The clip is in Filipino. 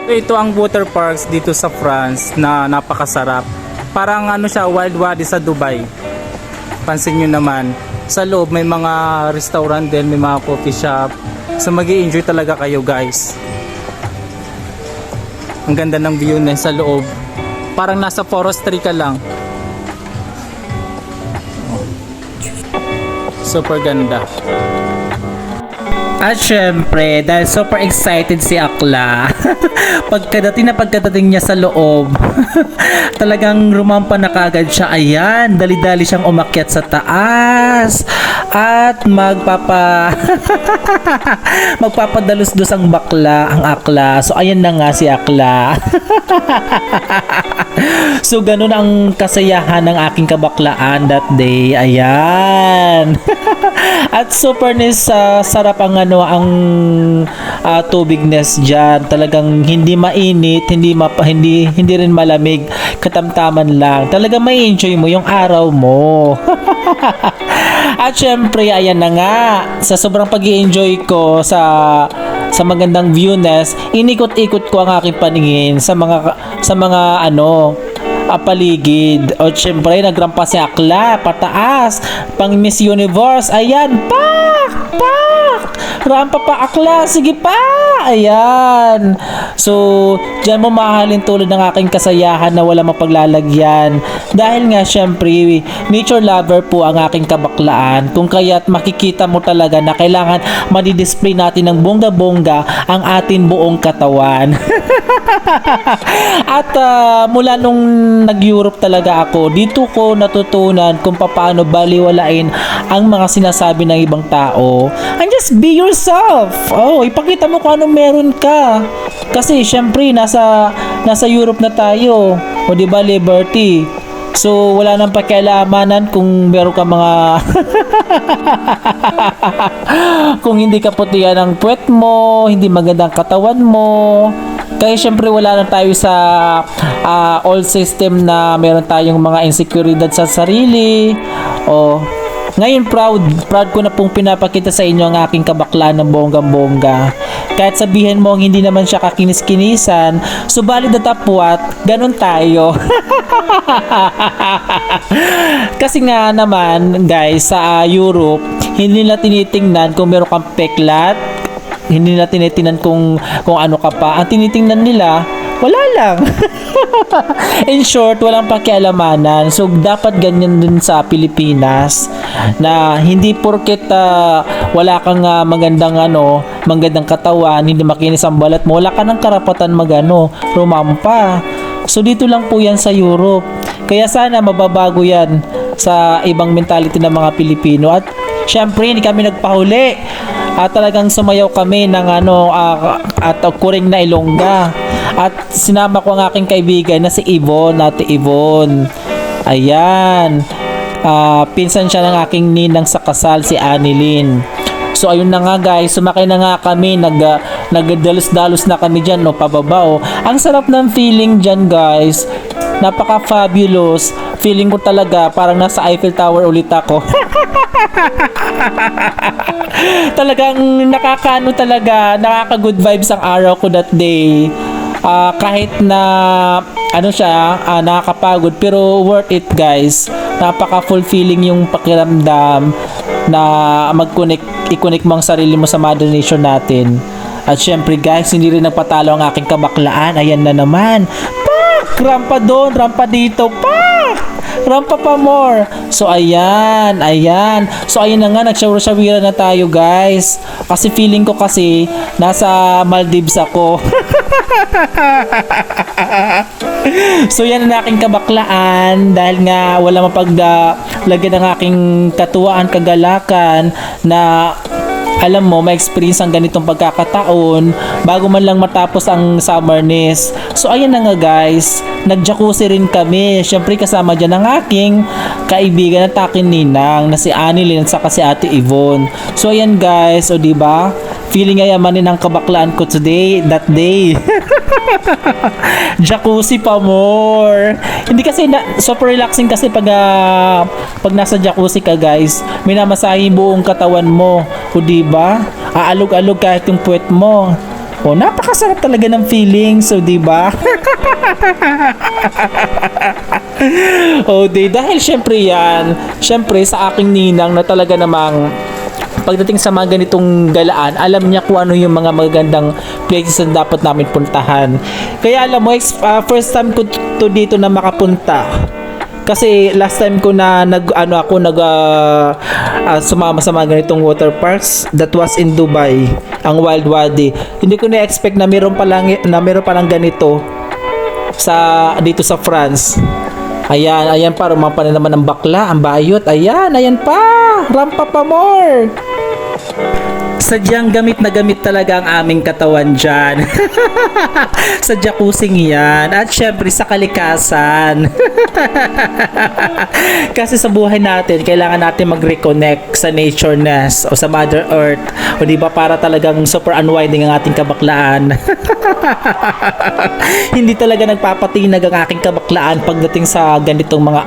Ito ang water parks dito sa France na napakasarap. Parang ano siya, Wild Wadi sa Dubai. Pansin nyo naman, sa loob may mga restaurant din, may mga coffee shop. So mag-i-enjoy talaga kayo guys. Ang ganda ng view na sa loob. Parang nasa forestry ka lang. Super ganda. At syempre, dahil super excited si Akla, pagkadating niya sa loob, talagang rumampa na kaagad siya. Ayan, dali-dali siyang umakyat sa taas at magpapadalus-dus ang bakla, ang Akla. So ayan na nga si Akla. So ganun ang kasayahan ng aking kabaklaan that day. Ayan. At super sarap ang tubignes diyan. Talagang hindi mainit, hindi rin malamig, katamtaman lang. Talagang may enjoy mo yung araw mo. At syempre, ayan na nga, sa sobrang pag-i-enjoy ko sa magandang viewnes, inikot-ikot ko ang aking paningin sa mga paligid. O syempre, nagrampa si Akla pataas pang Miss Universe. Ayan, pak rampa pa Akla, sige pa. Ayan, so dyan mo mahalin tulad ng aking kasayahan na wala mapaglalagyan. Dahil nga syempre nature lover po ang aking kabaklaan, kung kaya't makikita mo talaga na kailangan madi-display natin ng bongga-bongga ang atin buong katawan. At mula nung nag-Europe talaga ako, dito ko natutunan kung paano baliwalain ang mga sinasabi ng ibang tao. And just be yourself. Oh, ipakita mo kung anong meron ka. Kasi syempre nasa Europe na tayo. O di ba, liberty. So wala nang pakialamanan kung meron ka mga kung hindi ka putihan ang puwet mo, hindi magandang katawan mo. Kaya syempre wala na tayo sa old system na meron tayong mga insecuridad sa sarili. O ngayon proud ko na pong pinapakita sa inyo ang aking kabaklaan ng bonggang-bongga. Kahit sabihin mo hindi naman siya kakinis-kinisan, subalit datapwat, ganun tayo. Kasi nga naman guys, sa Europe, hindi nila tinitingnan kung meron kang peklat, hindi nila tinitingnan kung ano ka pa. Ang tinitingnan nila, wala lang. In short, walang pakialamanan. So dapat ganyan din sa Pilipinas, na hindi porket wala kang magandang katawan, hindi makinis ang balat mo, wala ka ng karapatan rumampa. So dito lang po yan sa Europe. Kaya sana mababago yan sa ibang mentality ng mga Pilipino. At syempre hindi kami nagpahuli. Talagang sumayaw kami ng at kuring na Ilongga. At sinama ko ang aking kaibigan na si Yvonne, Ate Yvonne. Ayan. Pinsan siya ng aking ninang sa kasal, si Annilyn. So ayun na nga guys, sumakay na nga kami, nagdalos-dalos na kami dyan, pababa. Ang sarap ng feeling dyan guys, napaka-fabulous. Feeling ko talaga parang nasa Eiffel Tower ulit ako. Talagang nakaka-good vibes ang araw ko that day. Kahit na nakakapagod, pero worth it guys. Napaka-fulfilling yung pakiramdam na i-connect mo ang sarili mo sa Mother Nature natin. At syempre guys, hindi rin nagpatalo ang aking kabaklaan. Ayan na naman. Pak! Rampa doon, rampa dito. Pak! Rampa pa more. So ayan. So ayun na nga, nag-shower-shawira na tayo guys. Kasi feeling ko kasi nasa Maldives ako. So yan ang aking kabaklaan, dahil nga wala mapaglagyan ng aking katuwaan, kagalakan, na alam mo, ma-experience ang ganitong pagkakataon bago man lang matapos ang summernis. So ayan na nga guys, nag-jacuzzi rin kami. Syempre kasama dyan ang aking kaibigan at aking ninang na si Annilyn at saka si Ate Yvonne. So ayan guys, o diba? Feeling nga yamanin ang kabaklaan ko that day. Jacuzzi pa more. Hindi kasi super relaxing kasi pag nasa jacuzzi ka guys, minamasahe buong katawan mo. O diba? Aalog-alog kahit yung puwet mo. O, napakasarap talaga ng feeling. So, di ba? O, dahil syempre yan, syempre sa aking ninang na talaga namang pagdating sa mga ganitong galaan, alam niya kung ano yung mga magagandang places na dapat namin puntahan. Kaya alam mo, first time ko to dito na makapunta. Kasi last time ko na sumama sa mga ganitong water parks, that was in Dubai, ang Wild Wadi. Hindi ko na-expect na meron palang ganito dito sa France. Ayan pa, rumampa na naman ng bakla, ang bayot. Ayan pa, rampa pa more. Sadyang gamit na gamit talaga ang aming katawan dyan. Sa jacuzzing yan. At syempre sa kalikasan. Kasi sa buhay natin, kailangan natin mag-reconnect sa nature-ness o sa Mother Earth. O diba, para talagang super unwinding ang ating kabaklaan. Hindi talaga nagpapatinag ang aking kabaklaan pagdating sa ganitong mga